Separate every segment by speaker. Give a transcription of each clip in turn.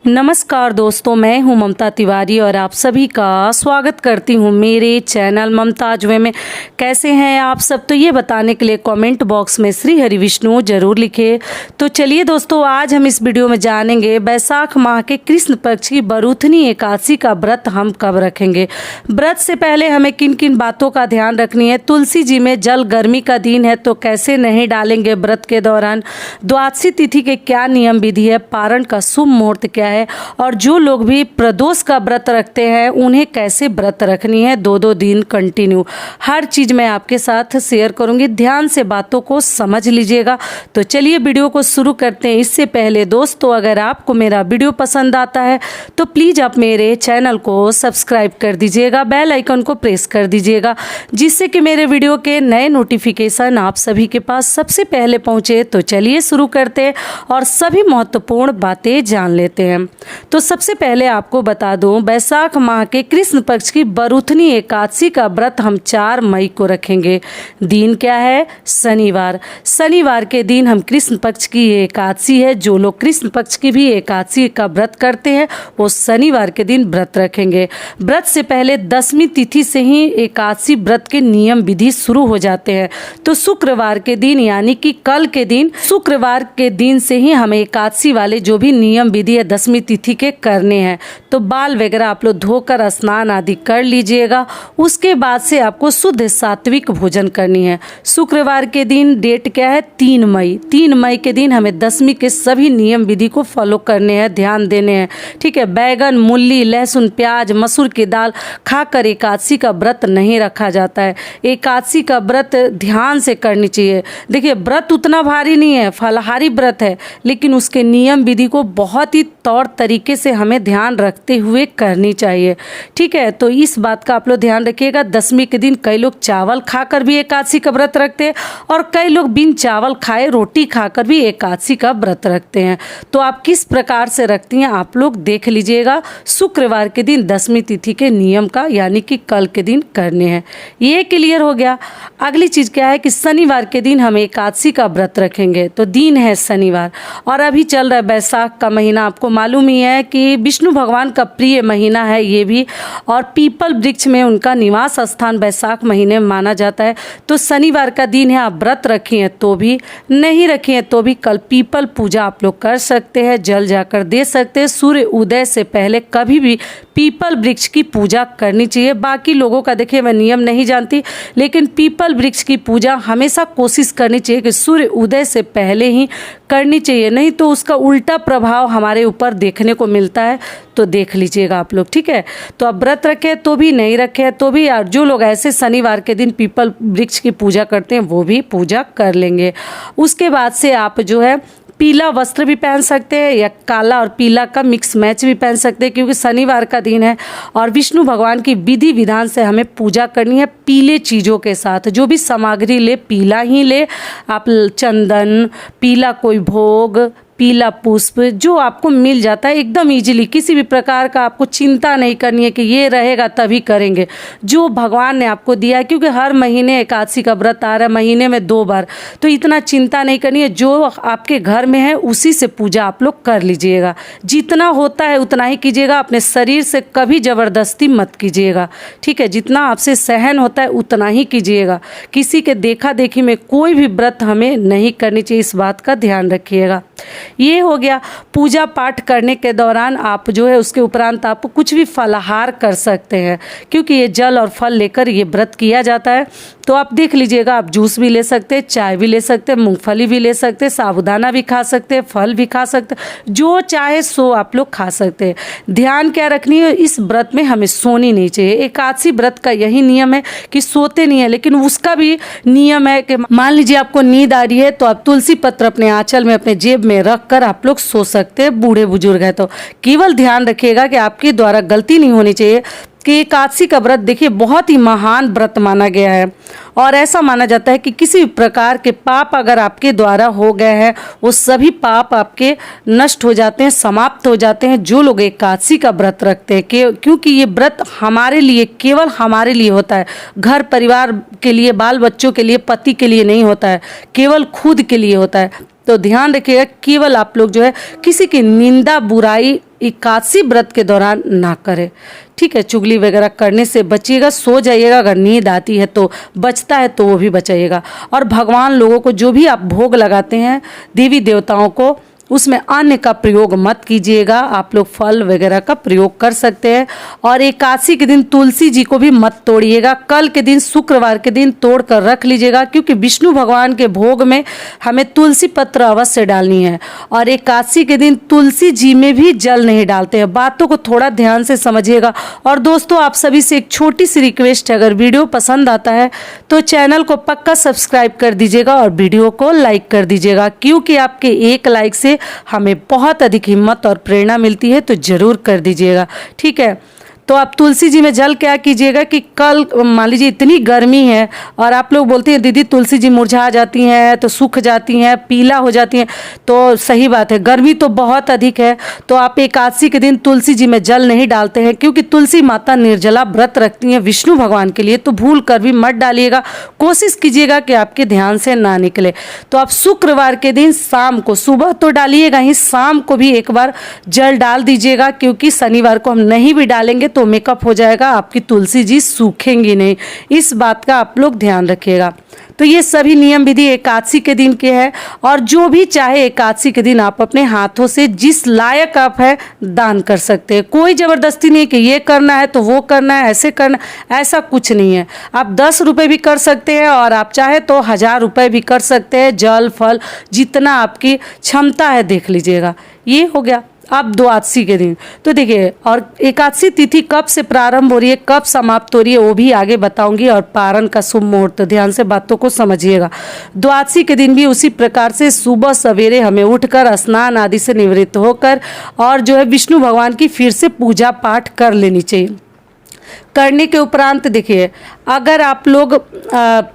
Speaker 1: नमस्कार दोस्तों, मैं हूं ममता तिवारी और आप सभी का स्वागत करती हूं मेरे चैनल ममताज वे में। कैसे हैं आप सब, तो ये बताने के लिए कमेंट बॉक्स में श्री हरि विष्णु जरूर लिखे। तो चलिए दोस्तों, आज हम इस वीडियो में जानेंगे बैसाख माह के कृष्ण पक्ष की बरूथनी एकादशी का व्रत हम कब रखेंगे। व्रत से पहले हमें किन किन बातों का ध्यान रखनी है। तुलसी जी में जल, गर्मी का दिन है तो कैसे नहीं डालेंगे व्रत के दौरान। द्वादशी तिथि के क्या नियम विधि है, पारण का शुभ मुहूर्त क्या है, और जो लोग भी प्रदोष का व्रत रखते हैं उन्हें कैसे व्रत रखनी है 2-2 दिन कंटिन्यू। हर चीज मैं आपके साथ शेयर करूंगी, ध्यान से बातों को समझ लीजिएगा। तो चलिए वीडियो को शुरू करते हैं। इससे पहले दोस्तों, अगर आपको मेरा वीडियो पसंद आता है तो प्लीज आप मेरे चैनल को सब्सक्राइब कर दीजिएगा, बेल आइकन को प्रेस कर दीजिएगा, जिससे कि मेरे वीडियो के नए नोटिफिकेशन आप सभी के पास सबसे पहले पहुंचे। तो चलिए शुरू करते हैं और सभी महत्वपूर्ण बातें जान लेते हैं। तो सबसे पहले आपको बता दूं, बैसाख माह के कृष्ण पक्ष की बरूथनी एकादशी का व्रत हम 4 मई को रखेंगे। दिन क्या है? शनिवार। शनिवार के दिन हम कृष्ण पक्ष की एकादशी है। जो लोग कृष्ण पक्ष की भी एकादशी का व्रत करते हैं वो शनिवार के दिन व्रत रखेंगे। व्रत से पहले 10वीं तिथि से ही एकादशी व्रत के नियम विधि शुरू हो जाते हैं। तो शुक्रवार के दिन यानी कि कल के दिन, शुक्रवार के दिन से ही हमें एकादशी वाले जो भी नियम विधि है 10वीं तिथि के करने हैं। तो बाल वगैरह आप लोग धोकर स्नान आदि कर लीजिएगा। उसके बाद से आपको शुद्ध सात्विक भोजन करनी है। शुक्रवार के दिन डेट क्या है? 3 मई। 3 मई के दिन हमें 10वीं के सभी नियम विधि को फॉलो करने हैं, ध्यान देने हैं, ठीक है। बैगन, मूली, लहसुन, प्याज, मसूर की दाल खाकर एकादशी का व्रत नहीं रखा जाता है। एकादशी का व्रत ध्यान से करनी चाहिए। देखिए, व्रत उतना भारी नहीं है, फलाहारी व्रत है, लेकिन उसके नियम विधि को बहुत ही तौर तरीके से हमें ध्यान रखते हुए करनी चाहिए, ठीक है। तो इस बात का आप लोग ध्यान रखिएगा। 10वीं के दिन कई लोग चावल खाकर भी एकादशी का व्रत रखते हैं और कई लोग बिन चावल खाए रोटी खाकर भी एकादशी का व्रत रखते हैं। तो आप किस प्रकार से रखती हैं आप लोग देख लीजिएगा। शुक्रवार के दिन 10वीं तिथि के नियम का यानी कि कल के दिन करने हैं। ये क्लियर हो गया। अगली चीज क्या है कि शनिवार के दिन हम एकादशी का व्रत रखेंगे। तो दिन है शनिवार और अभी चल रहा है बैसाख का महीना। आपको मालूम ही है कि विष्णु भगवान का प्रिय महीना है ये भी, और पीपल वृक्ष में उनका निवास स्थान बैसाख महीने में माना जाता है। तो शनिवार का दिन है, आप व्रत रखी हैं तो भी, नहीं रखी हैं तो भी कल पीपल पूजा आप लोग कर सकते हैं, जल जाकर दे सकते हैं। सूर्य उदय से पहले कभी भी पीपल वृक्ष की पूजा करनी चाहिए। बाकी लोगों का देखिए मैं नियम नहीं जानती, लेकिन पीपल वृक्ष की पूजा हमेशा कोशिश करनी चाहिए कि सूर्य उदय से पहले ही करनी चाहिए, नहीं तो उसका उल्टा प्रभाव हमारे ऊपर देखने को मिलता है। तो देख लीजिएगा आप लोग, ठीक है। तो अब व्रत रखे तो भी, नहीं रखे तो भी, और जो लोग ऐसे शनिवार के दिन पीपल वृक्ष की पूजा करते हैं वो भी पूजा कर लेंगे। उसके बाद से आप जो है पीला वस्त्र भी पहन सकते हैं या काला और पीला का मिक्स मैच भी पहन सकते हैं, क्योंकि शनिवार का दिन है और विष्णु भगवान की विधि विधान से हमें पूजा करनी है पीले चीज़ों के साथ। जो भी सामग्री ले पीला ही ले, आप चंदन, पीला कोई भोग, पीला पुष्प जो आपको मिल जाता है एकदम इजीली, किसी भी प्रकार का आपको चिंता नहीं करनी है कि ये रहेगा तभी करेंगे। जो भगवान ने आपको दिया है, क्योंकि हर महीने एकादशी का व्रत आ रहा है, महीने में 2 बार, तो इतना चिंता नहीं करनी है। जो आपके घर में है उसी से पूजा आप लोग कर लीजिएगा। जितना होता है उतना ही कीजिएगा, अपने शरीर से कभी ज़बरदस्ती मत कीजिएगा, ठीक है। जितना आपसे सहन होता है उतना ही कीजिएगा। किसी के देखा देखी में कोई भी व्रत हमें नहीं करनी चाहिए, इस बात का ध्यान रखिएगा। ये हो गया। पूजा पाठ करने के दौरान आप जो है उसके उपरांत आप कुछ भी फलाहार कर सकते हैं, क्योंकि ये जल और फल लेकर ये व्रत किया जाता है। तो आप देख लीजिएगा, आप जूस भी ले सकते हैं, चाय भी ले सकते हैं, मूंगफली भी ले सकते हैं, साबूदाना भी खा सकते हैं, फल भी खा सकते हैं, जो चाहे सो आप लोग खा सकते हैं। ध्यान क्या रखनी है, इस व्रत में हमें सोनी नहीं चाहिए। एकादशी व्रत का यही नियम है कि सोते नहीं है, लेकिन उसका भी नियम है कि मान लीजिए आपको नींद आ रही है तो आप तुलसी पत्र अपने आंचल में, अपने जेब में रख कर आप लोग सो सकते हैं। बूढ़े बुजुर्ग है तो केवल ध्यान रखिएगा कि आपके द्वारा गलती नहीं होनी चाहिए कि एकादशी का व्रत देखिए बहुत ही महान व्रत माना गया है, और ऐसा माना जाता है कि किसी भी प्रकार के पाप अगर आपके द्वारा हो गए हैं वो सभी पाप आपके नष्ट हो जाते हैं, समाप्त हो जाते हैं। जो लोग एकादशी का व्रत रखते हैं क्योंकि ये व्रत हमारे लिए, केवल हमारे लिए होता है, घर परिवार के लिए, बाल बच्चों के लिए, पति के लिए नहीं होता है, केवल खुद के लिए होता है। तो ध्यान रखिएगा केवल आप लोग जो है किसी की निंदा बुराई एकादशी व्रत के दौरान ना करें। ठीक है, चुगली वगैरह करने से बचिएगा, सो जाइएगा, अगर नींद आती है तो बचता है तो वो भी बचाइएगा। और भगवान लोगों को जो भी आप भोग लगाते हैं देवी देवताओं को, उसमें अन्न का प्रयोग मत कीजिएगा। आप लोग फल वगैरह का प्रयोग कर सकते हैं। और एकादशी के दिन तुलसी जी को भी मत तोड़िएगा। कल के दिन शुक्रवार के दिन तोड़ कर रख लीजिएगा, क्योंकि विष्णु भगवान के भोग में हमें तुलसी पत्र अवश्य डालनी है। और एकादशी के दिन तुलसी जी में भी जल नहीं डालते हैं। बातों को थोड़ा ध्यान से समझिएगा। और दोस्तों, आप सभी से एक छोटी सी रिक्वेस्ट है, अगर वीडियो पसंद आता है तो चैनल को पक्का सब्सक्राइब कर दीजिएगा और वीडियो को लाइक कर दीजिएगा, क्योंकि आपके एक लाइक से हमें बहुत अधिक हिम्मत और प्रेरणा मिलती है। तो जरूर कर दीजिएगा। ठीक है, तो आप तुलसी जी में जल क्या कीजिएगा कि कल मान लीजिए इतनी गर्मी है और आप लोग बोलते हैं दीदी तुलसी जी मुरझा जाती हैं, तो सूख जाती हैं, पीला हो जाती हैं। तो सही बात है, गर्मी तो बहुत अधिक है। तो आप एकादशी के दिन तुलसी जी में जल नहीं डालते हैं, क्योंकि तुलसी माता निर्जला व्रत रखती हैं विष्णु भगवान के लिए। तो भूल कर भी मत डालिएगा, कोशिश कीजिएगा कि आपके ध्यान से ना निकले। तो आप शुक्रवार के दिन शाम को, सुबह तो डालिएगा ही, शाम को भी एक बार जल डाल दीजिएगा, क्योंकि शनिवार को हम नहीं भी डालेंगे तो मेकअप हो जाएगा, आपकी तुलसी जी सूखेंगी नहीं। इस बात का आप लोग ध्यान रखिएगा। तो ये सभी नियम विधि एकादशी के दिन के हैं। और जो भी चाहे एकादशी के दिन आप अपने हाथों से जिस लायक आप है दान कर सकते हैं। कोई जबरदस्ती नहीं कि ये करना है तो वो करना है, ऐसे करना, ऐसा कुछ नहीं है। आप 10 रुपये भी कर सकते हैं और आप चाहे तो 1000 रुपये भी कर सकते हैं। जल फल जितना आपकी क्षमता है देख लीजिएगा। ये हो गया अब द्वादशी के दिन। तो देखिए, और एकादशी तिथि कब से प्रारंभ हो रही है, कब समाप्त हो रही है, वो भी आगे बताऊंगी। और पारण का शुभ मुहूर्त, ध्यान से बातों को समझिएगा। द्वादशी के दिन भी उसी प्रकार से सुबह सवेरे हमें उठकर स्नान आदि से निवृत्त होकर और जो है विष्णु भगवान की फिर से पूजा पाठ कर लेनी चाहिए। करने के उपरांत देखिए, अगर आप लोग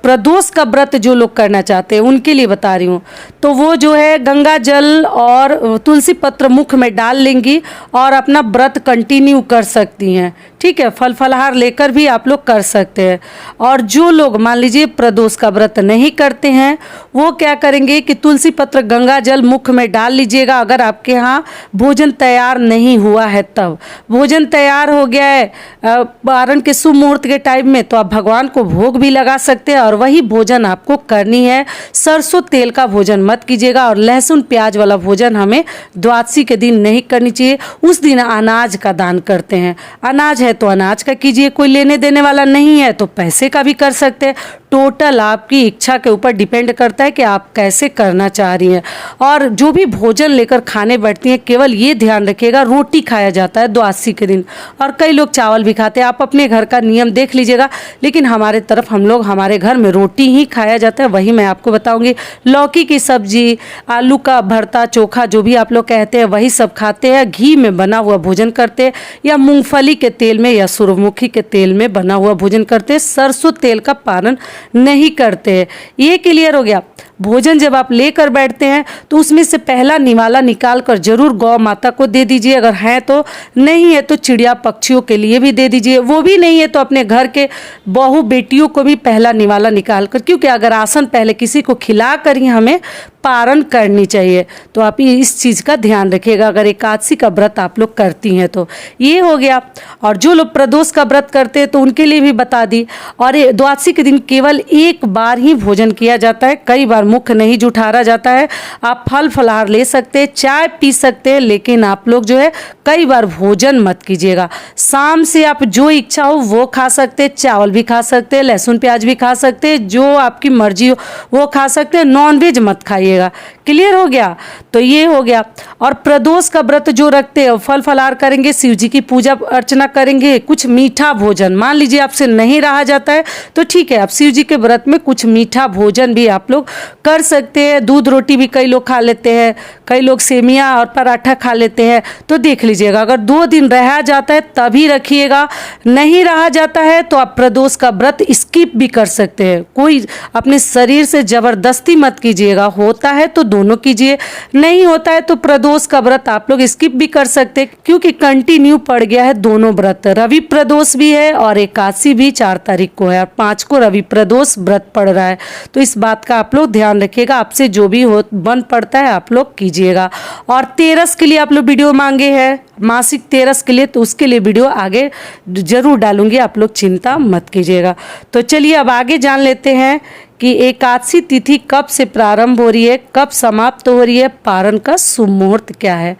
Speaker 1: प्रदोष का व्रत जो लोग करना चाहते हैं उनके लिए बता रही हूँ, तो वो जो है गंगा जल और तुलसी पत्र मुख में डाल लेंगी और अपना व्रत कंटिन्यू कर सकती हैं। ठीक है, फल फलहार लेकर भी आप लोग कर सकते हैं। और जो लोग मान लीजिए प्रदोष का व्रत नहीं करते हैं, वो क्या करेंगे कि तुलसी पत्र गंगा जल मुख में डाल लीजिएगा। अगर आपके यहाँ भोजन तैयार नहीं हुआ है, तब भोजन तैयार हो गया है पारण के शुभ मुहूर्त के टाइम में, तो आप भगवान को भोग भी लगा सकते हैं और वही भोजन आपको करनी है। सरसों तेल का भोजन मत कीजिएगा और लहसुन प्याज वाला भोजन हमें द्वादशी के दिन नहीं करनी चाहिए। उस दिन अनाज का दान करते हैं। अनाज है तो अनाज का कीजिए, कोई लेने देने वाला नहीं है तो पैसे का भी कर सकते हैं। टोटल आपकी इच्छा के ऊपर डिपेंड करता है कि आप कैसे करना चाह रही हैं। और जो भी भोजन लेकर खाने बैठती हैं, केवल ये ध्यान रखिएगा रोटी खाया जाता है द्वादशी के दिन, और कई लोग चावल भी खाते हैं। आप अपने घर का नियम देख लीजिएगा, लेकिन हमारे तरफ हमारे घर में रोटी ही खाया जाता है। वही मैं आपको बताऊंगी। लौकी की सब्जी, आलू का भरता, चोखा, जो भी आप लोग कहते हैं वही सब खाते हैं। घी में बना हुआ भोजन करते हैं, या मूंगफली के तेल में या सूरजमुखी के तेल में बना हुआ भोजन करते हैं। सरसों तेल का पारण नहीं करते हैं। ये क्लियर हो गया। भोजन जब आप लेकर बैठते हैं तो उसमें से पहला निवाला निकाल कर जरूर गौ माता को दे दीजिए, अगर है तो। नहीं है तो चिड़िया पक्षियों के लिए भी दे दीजिए। वो भी नहीं है तो अपने घर के बहू बेटियों को भी पहला निवाला निकाल कर, क्योंकि अगर आसन पहले किसी को खिला कर ही हमें पारण करनी चाहिए। तो आप इस चीज़ का ध्यान रखिएगा अगर एकादशी का व्रत आप लोग करती हैं तो। ये हो गया। और जो लोग प्रदोष का व्रत करते हैं तो उनके लिए भी बता दी। और द्वादशी के दिन केवल एक बार ही भोजन किया जाता है, कई बार मुख नहीं जुठारा जाता है। आप फल फलहार ले सकते हैं, चाय पी सकते हैं, लेकिन आप लोग जो है कई बार भोजन मत कीजिएगा। शाम से आप जो इच्छा हो वो खा सकते हैं, चावल भी खा सकते हैं, लहसुन प्याज भी खा सकते हैं, जो आपकी मर्जी हो वो खा सकते हैं। नॉनवेज मत खाइएगा। क्लियर हो गया। तो ये हो गया। और प्रदोष का व्रत जो रखते हैं फल फलहार करेंगे, शिव जी की पूजा अर्चना करेंगे, कुछ मीठा भोजन, मान लीजिए आपसे नहीं रहा जाता है तो ठीक है, आप शिव जी के व्रत में कुछ मीठा भोजन भी आप लोग कर सकते हैं। दूध रोटी भी कई लोग खा लेते हैं, कई लोग सेमिया और पराठा खा लेते हैं। तो देख लीजिएगा, अगर 2 दिन रहा जाता है तभी रखिएगा, नहीं रहा जाता है तो आप प्रदोष का व्रत स्किप भी कर सकते हैं। कोई अपने शरीर से जबरदस्ती मत कीजिएगा। होता है तो 2 दोनों कीजिए। नहीं होता है तो प्रदोष का व्रत आप लोग स्किप भी कर सकते हैं, क्योंकि कंटिन्यू पड़ गया है दोनों व्रत। रवि प्रदोष भी है और एकादशी भी 4 तारीख को है और 5 को रवि प्रदोष व्रत पड़ रहा है। तो इस बात का आप लोग ध्यान रखिएगा, आपसे जो भी हो बन पड़ता है आप लोग कीजिएगा। और तेरस के लिए आप लोग वीडियो मांगे हैं, मासिक तेरस के लिए, तो उसके लिए वीडियो आगे जरूर डालूंगी, आप लोग चिंता मत कीजिएगा। तो चलिए अब आगे जान लेते हैं कि एकादशी तिथि कब से प्रारंभ हो रही है, कब समाप्त हो रही है, पारण का शुभ मुहूर्त क्या है।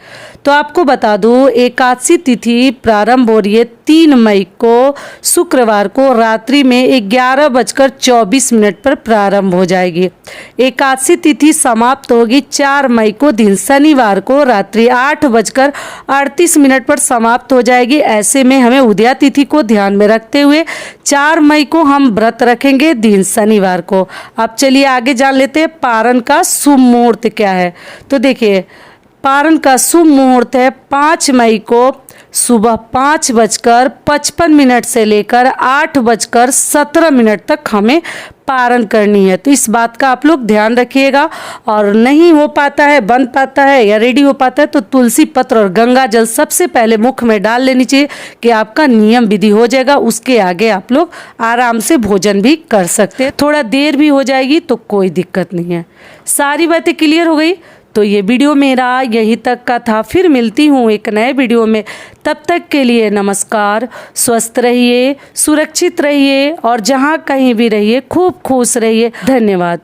Speaker 1: तो आपको बता दूं, एकादशी तिथि प्रारंभ हो रही है 3 मई को शुक्रवार को रात्रि में 11:24 पर प्रारंभ हो जाएगी। एकादशी तिथि समाप्त होगी 4 मई को दिन शनिवार को रात्रि 8:38 पर समाप्त हो जाएगी। ऐसे में हमें उदया तिथि को ध्यान में रखते हुए 4 मई को हम व्रत रखेंगे दिन शनिवार को। अब चलिए आगे जान लेते हैं पारण का शुभ मुहूर्त क्या है। तो देखिए, पारण का शुभ मुहूर्त है 5 मई को सुबह 5:55 से लेकर 8:17 तक हमें पारण करनी है। तो इस बात का आप लोग ध्यान रखिएगा। और नहीं हो पाता है, बन पाता है या रेडी हो पाता है तो तुलसी पत्र और गंगा जल सबसे पहले मुख में डाल लेनी चाहिए कि आपका नियम विधि हो जाएगा। उसके आगे आप लोग आराम से भोजन भी कर सकते हैं। थोड़ा देर भी हो जाएगी तो कोई दिक्कत नहीं है। सारी बातें क्लियर हो गई। तो ये वीडियो मेरा यही तक का था, फिर मिलती हूँ एक नए वीडियो में। तब तक के लिए नमस्कार, स्वस्थ रहिए, सुरक्षित रहिए और जहाँ कहीं भी रहिए खूब खुश रहिए। धन्यवाद।